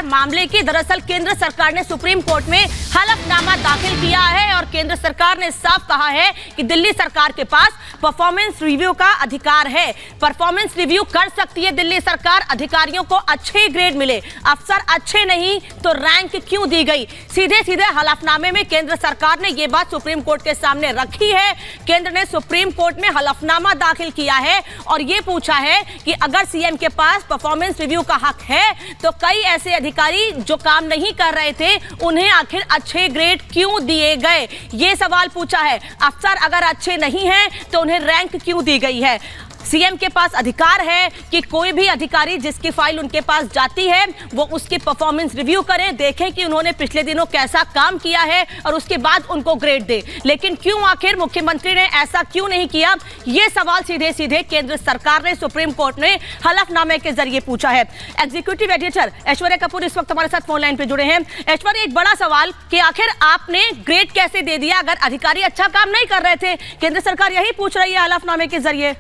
अधिकार मामले की दरअसल केंद्र सरकार ने सुप्रीम कोर्ट में हलफनामा दाखिल किया है और केंद्र सरकार ने साफ कहा है कि दिल्ली सरकार के पास परफॉर्मेंस रिव्यू का अधिकार है। परफॉर्मेंस रिव्यू कर सकती है दिल्ली सरकार, अधिकारियों को अच्छे ग्रेड मिले, अफसर अच्छे नहीं तो रैंक क्यों दी गई। सीधे सीधे हलफनामे में केंद्र सरकार ने यह बात सुप्रीम कोर्ट के सामने रखी है। केंद्र ने सुप्रीम कोर्ट में हलफनामा दाखिल किया है और यह पूछा है कि अगर सीएम के पास परफॉर्मेंस रिव्यू का हक है तो कई ऐसे अधिकारी जो काम नहीं कर रहे थे उन्हें आखिर अच्छे ग्रेड क्यों दिए गए, यह सवाल पूछा है। अफसर अगर अच्छे नहीं हैं तो उन्हें रैंक क्यों दी गई है। सीएम के पास अधिकार है कि कोई भी अधिकारी जिसकी फाइल उनके पास जाती है वो उसकी परफॉर्मेंस रिव्यू करें, देखें कि उन्होंने पिछले दिनों कैसा काम किया है और उसके बाद उनको ग्रेड दे। लेकिन क्यों आखिर मुख्यमंत्री ने ऐसा क्यों नहीं किया, ये सवाल सीधे सीधे केंद्र सरकार ने सुप्रीम कोर्ट में हलफनामे के जरिए पूछा है। एग्जीक्यूटिव एडिटर ऐश्वर्या कपूर इस वक्त हमारे साथ फोन लाइन पे जुड़े हैं। ऐश्वर्या, एक बड़ा सवाल कि आखिर आपने ग्रेड कैसे दे दिया अगर अधिकारी अच्छा काम नहीं कर रहे थे? केंद्र सरकार यही पूछ रही है हलफनामे के जरिए।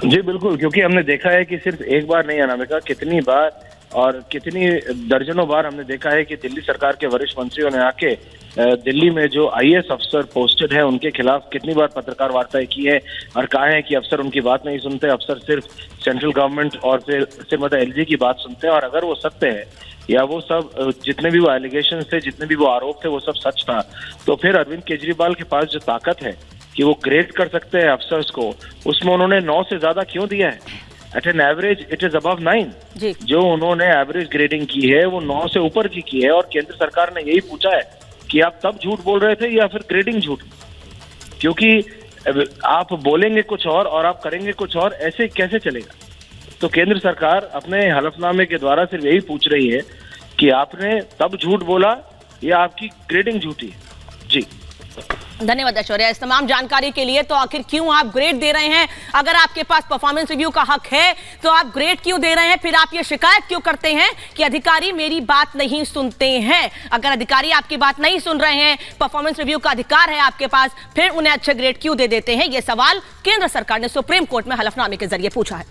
जी बिल्कुल, क्योंकि हमने देखा है कि सिर्फ एक बार नहीं अनामिका, कितनी बार और कितनी दर्जनों बार हमने देखा है कि दिल्ली सरकार के वरिष्ठ मंत्रियों ने आके दिल्ली में जो आईएएस अफसर पोस्टेड है उनके खिलाफ कितनी बार पत्रकार वार्ताएं की है और कहा है कि अफसर उनकी बात नहीं सुनते, अफसर सिर्फ सेंट्रल गवर्नमेंट और फिर मतलब एलजी की बात सुनते हैं। और अगर वो सत्य है या वो सब जितने भी वो एलिगेशन थे, जितने भी वो आरोप थे, वो सब सच था, तो फिर अरविंद केजरीवाल के पास जो ताकत है कि वो ग्रेड कर सकते हैं अफसर्स को, उसमें उन्होंने 9 से ज्यादा क्यों दिया है? At an average it is above 9। जो उन्होंने एवरेज ग्रेडिंग की है वो 9 से ऊपर की है और केंद्र सरकार ने यही पूछा है कि आप तब झूठ बोल रहे थे या फिर ग्रेडिंग झूठ, क्योंकि आप बोलेंगे कुछ और आप करेंगे कुछ और, ऐसे कैसे चलेगा? तो केंद्र सरकार अपने हलफनामे के द्वारा सिर्फ यही पूछ रही है कि आपने तब झूठ बोला या आपकी ग्रेडिंग झूठी है। जी धन्यवाद ऐश्वर्या इस तमाम जानकारी के लिए। तो आखिर क्यों आप ग्रेड दे रहे हैं? अगर आपके पास परफॉर्मेंस रिव्यू का हक है तो आप ग्रेड क्यों दे रहे हैं? फिर आप ये शिकायत क्यों करते हैं कि अधिकारी मेरी बात नहीं सुनते हैं? अगर अधिकारी आपकी बात नहीं सुन रहे हैं, परफॉर्मेंस रिव्यू का अधिकार है आपके पास, फिर उन्हें अच्छे ग्रेड क्यों दे देते हैं? ये सवाल केंद्र सरकार ने सुप्रीम कोर्ट में हलफनामे के जरिए पूछा है।